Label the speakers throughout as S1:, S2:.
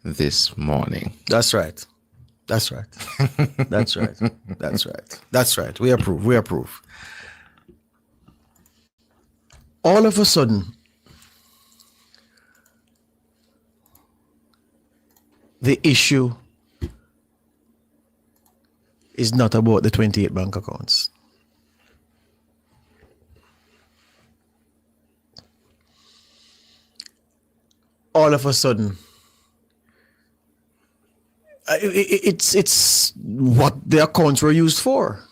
S1: this morning.
S2: That's right. That's right. That's right. That's right. That's right. We approve. We approve. All of a sudden, the issue is not about the 28 bank accounts. All of a sudden, it's what the accounts were used for.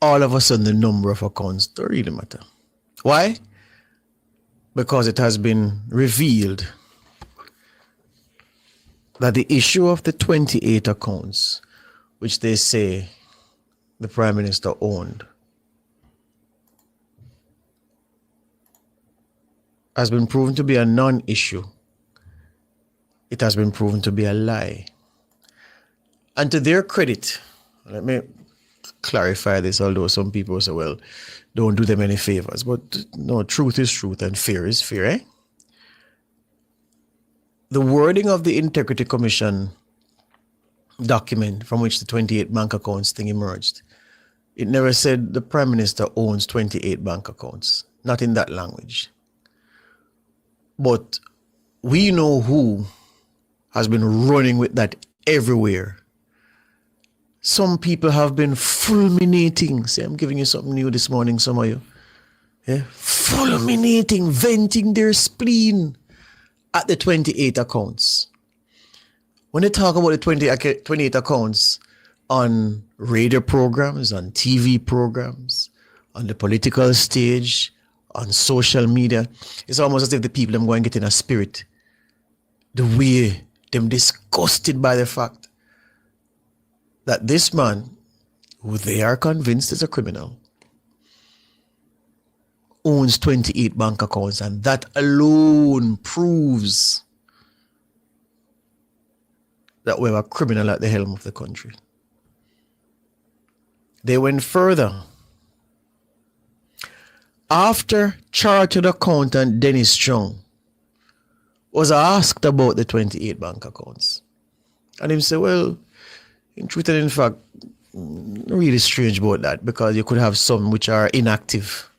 S2: All of a sudden, the number of accounts don't really matter. Why? Because it has been revealed that the issue of the 28 accounts, which they say the Prime Minister owned, has been proven to be a non-issue. It has been proven to be a lie. And to their credit, let me clarify this, although some people say, well, don't do them any favors. But no, truth is truth and fear is fear, eh? The wording of the Integrity Commission document from which the 28 bank accounts thing emerged, it never said the Prime Minister owns 28 bank accounts. Not in that language. But we know who has been running with that everywhere. Some people have been fulminating. See, I'm giving you something new this morning, some of you. Yeah? Fulminating, venting their spleen at the 28 accounts. When they talk about the 28 accounts on radio programs, on TV programs, on the political stage, on social media, it's almost as if the people them go and get in a spirit. The way them disgusted by the fact that this man, who they are convinced is a criminal, owns 28 bank accounts, and that alone proves that we have a criminal at the helm of the country. They went further. After Chartered Accountant Dennis Chung was asked about the 28 bank accounts, and him said, well, in truth and in fact, really strange about that, because you could have some which are inactive.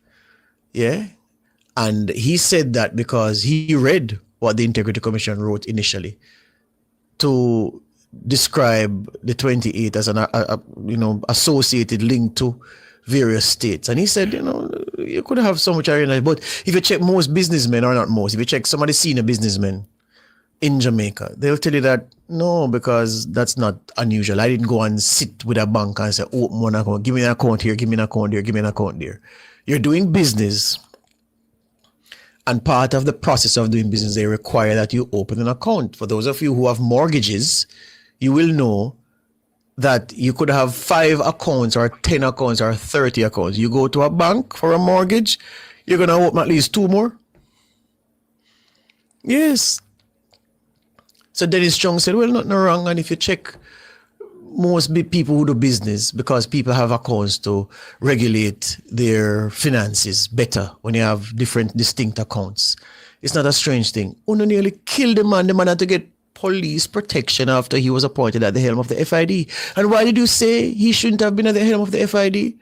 S2: Yeah? And he said that because he read what the Integrity Commission wrote initially to describe the 28 as an associated link to various states. And he said, you could have some which are inactive, but if you check most businessmen, or not most, if you check some of the senior businessmen in Jamaica, they'll tell you that no, because that's not unusual. I didn't go and sit with a bank and say, open one account, give me an account here, give me an account there, give me an account there. You're doing business, and part of the process of doing business, they require that you open an account. For those of you who have mortgages, you will know that you could have 5 accounts or 10 accounts or 30 accounts. You go to a bank for a mortgage, you're going to open at least 2 more. Yes. So Dennis Chung said, well, nothing wrong. And if you check most people who do business, because people have accounts to regulate their finances better when you have different distinct accounts. It's not a strange thing. Uno nearly killed the man had to get police protection after he was appointed at the helm of the FID. And why did you say he shouldn't have been at the helm of the FID?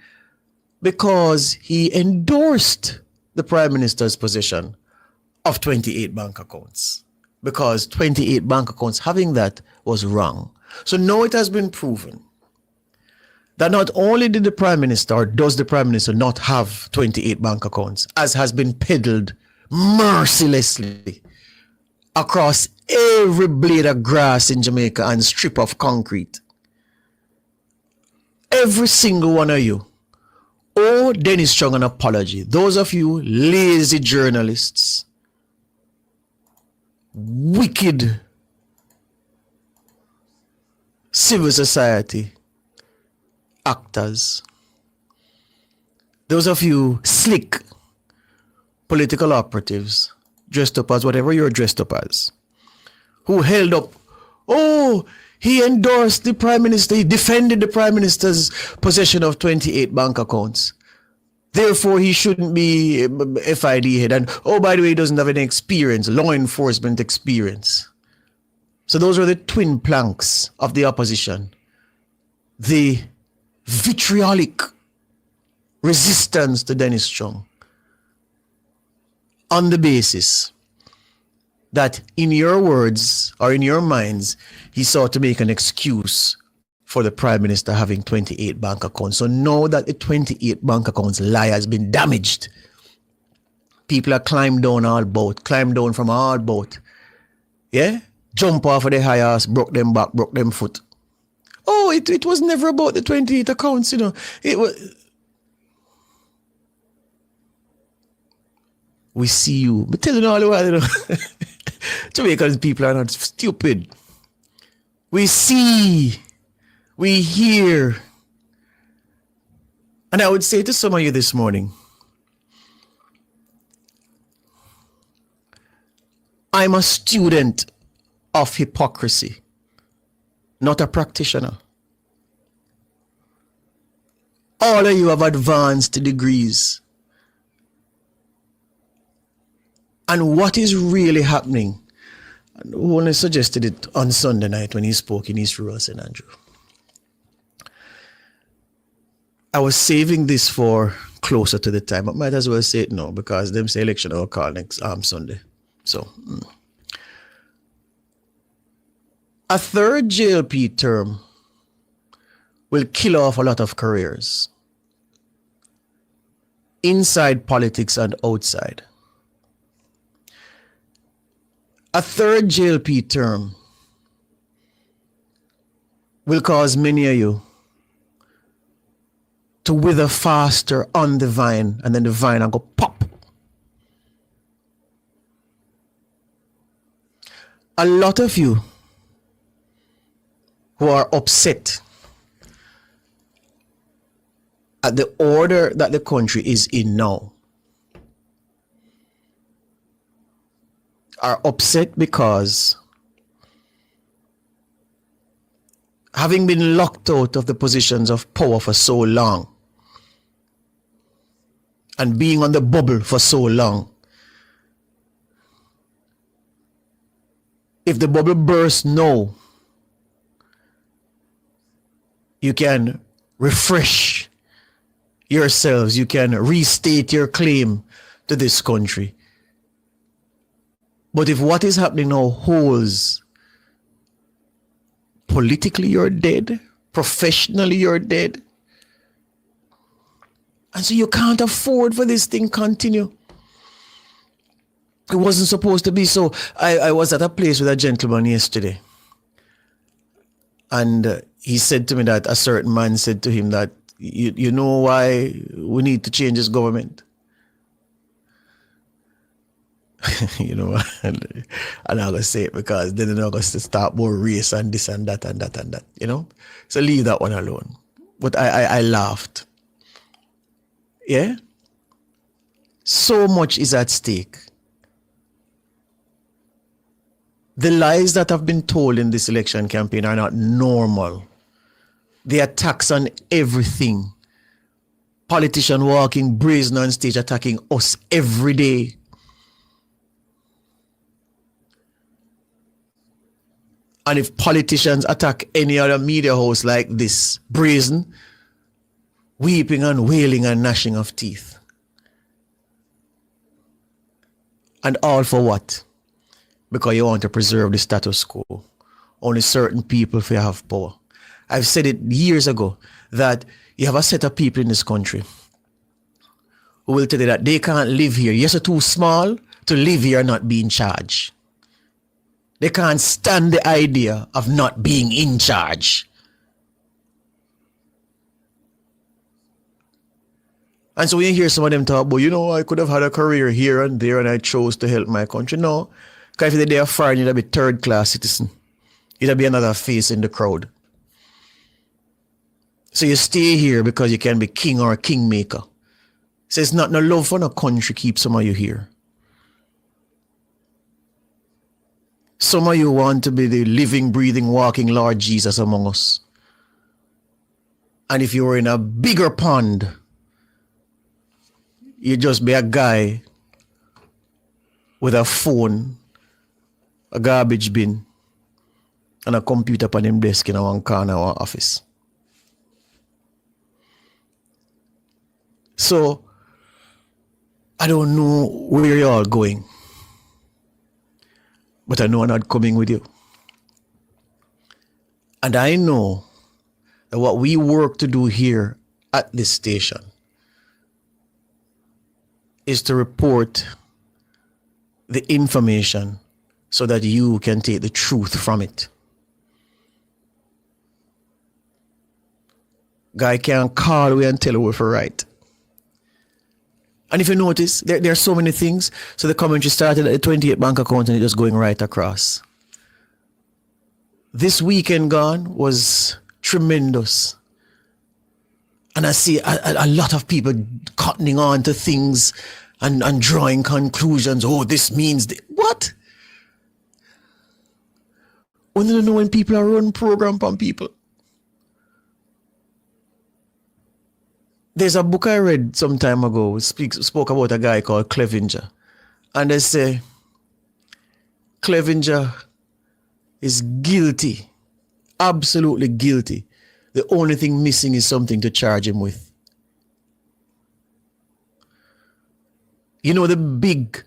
S2: Because he endorsed the Prime Minister's position of 28 bank accounts. Because 28 bank accounts, having that was wrong. So now it has been proven that not only did the Prime Minister, or does the Prime Minister not have 28 bank accounts, as has been peddled mercilessly across every blade of grass in Jamaica and strip of concrete. Every single one of you owe Dennis Chung an apology. Those of you lazy journalists, wicked civil society actors, those of you slick political operatives dressed up as whatever you're dressed up as, who held up, he endorsed the Prime Minister, he defended the Prime Minister's possession of 28 bank accounts. Therefore, he shouldn't be FID head. And oh, by the way, he doesn't have any experience, law enforcement experience. So those are the twin planks of the opposition. The vitriolic resistance to Dennis Strong on the basis that, in your words or in your minds, he sought to make an excuse for the Prime Minister having 28 bank accounts. So now that the 28 bank accounts lie has been damaged, people are climbed down from all boat. Yeah? Jump off of the high ass, broke them back, broke them foot. Oh, it was never about the 28 accounts, you know. It was. We see you. But telling all the while, you know. Jamaican people are not stupid. We see. We hear. And I would say to some of you this morning, I'm a student of hypocrisy, not a practitioner. All of you have advanced degrees. And what is really happening? Holness suggested it on Sunday night when he spoke in East Rural St. Andrew. I was saving this for closer to the time. I might as well say it now because them say election will call next Sunday. So, a third JLP term will kill off a lot of careers inside politics and outside. A third JLP term will cause many of you to wither faster on the vine, and then the vine will go pop. A lot of you who are upset at the order that the country is in now are upset because, having been locked out of the positions of power for so long and being on the bubble for so long, if the bubble bursts now, you can refresh yourselves, you can restate your claim to this country. But if what is happening now holds, politically you're dead, professionally you're dead. And so you can't afford for this thing continue. It wasn't supposed to be so. I was at a place with a gentleman yesterday. And he said to me that a certain man said to him that, you know why we need to change this government? You know, and I'm going to say it because then they're going to start more race and this and that and that and that, you know? So leave that one alone. But I laughed. Yeah? So much is at stake. The lies that have been told in this election campaign are not normal. The attacks on everything. Politicians walking brazen on stage attacking us every day. And if politicians attack any other media house like this, brazen, weeping and wailing and gnashing of teeth. And all for what? Because you want to preserve the status quo. Only certain people will have power. I've said it years ago that you have a set of people in this country who will tell you that they can't live here. Yes, you're too small to live here and not be in charge. They can't stand the idea of not being in charge. And so when you hear some of them talk about, you know, I could have had a career here and there and I chose to help my country. No, because if they are foreign, you'd be third class citizen. You'd be another face in the crowd. So you stay here because you can be king or a kingmaker. So it's not no love for no country keep some of you here. Some of you want to be the living, breathing, walking Lord Jesus among us. And if you were in a bigger pond, you just be a guy with a phone, a garbage bin, and a computer upon him desk in one corner of our office. So, I don't know where you're all going, but I know I'm not coming with you. And I know that what we work to do here at this station is to report the information so that you can take the truth from it. Guy can't call away and tell away for right. And if you notice, there are so many things. So the commentary started at the 28 bank account and it's just going right across. This weekend gone was tremendous. And I see a lot of people cottoning on to things and drawing conclusions. Oh, this means... What? We don't know when people are running program on people. There's a book I read some time ago. Spoke about a guy called Clevenger. And they say, Clevenger is guilty. Absolutely guilty. The only thing missing is something to charge him with. You know the big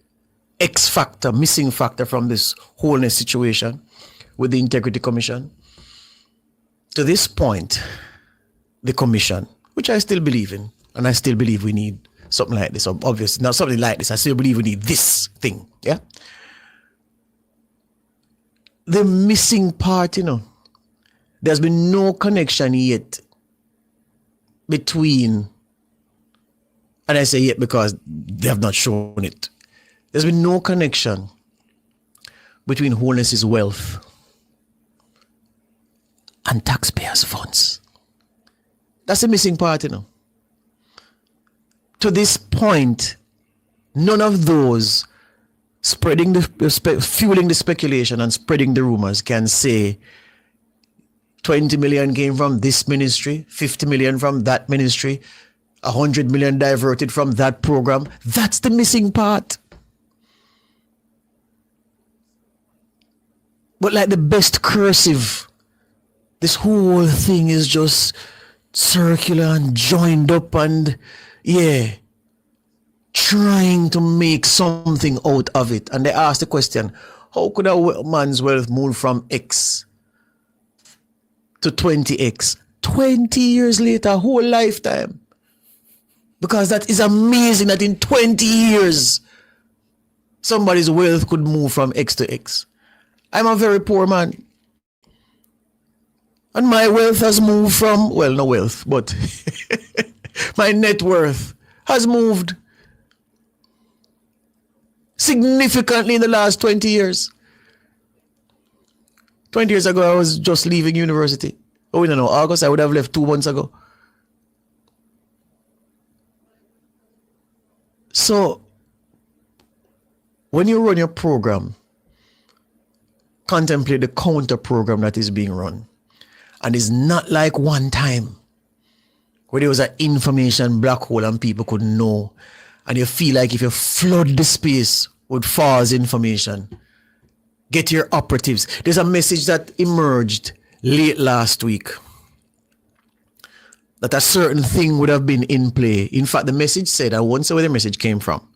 S2: X factor, missing factor from this Holness situation with the Integrity Commission? To this point, the commission, which I still believe in, and I still believe we need something like this, obviously, not something like this, I still believe we need this thing, yeah? The missing part, there's been no connection yet between, and I say yet because they have not shown it, there's been no connection between Holness's wealth and taxpayers' funds. That's the missing part, To this point, none of those fueling the speculation and spreading the rumors can say 20 million came from this ministry, 50 million from that ministry, 100 million diverted from that program. That's the missing part. But like the best cursive, this whole thing is just circular and joined up and trying to make something out of it. And they asked the question, how could a man's wealth move from X to 20X? 20 years later, a whole lifetime. Because that is amazing that in 20 years, somebody's wealth could move from X to X. I'm a very poor man. And my wealth has moved from, well, no wealth, but my net worth has moved significantly in the last 20 years. 20 years ago, I was just leaving university. Oh, we don't know, August, I would have left 2 months ago. So, when you run your program, contemplate the counter program that is being run. And it's not like one time where there was an information black hole and people could know. And you feel like if you flood the space with false information, get your operatives. There's a message that emerged late last week that a certain thing would have been in play. In fact, the message said, I won't say where the message came from.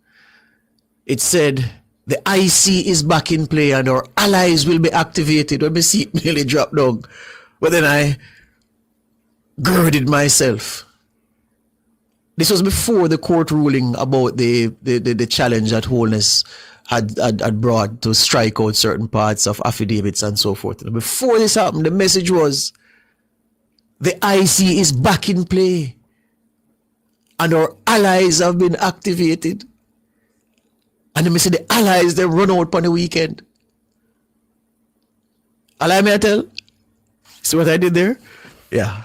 S2: It said, the IC is back in play and our allies will be activated. When me see it nearly drop down. But then I girded myself. This was before the court ruling about the challenge that Holness had brought to strike out certain parts of affidavits and so forth. And before this happened, the message was, the IC is back in play and our allies have been activated. And then me say the allies, they run out on the weekend. Allow me to tell? See what I did there? Yeah.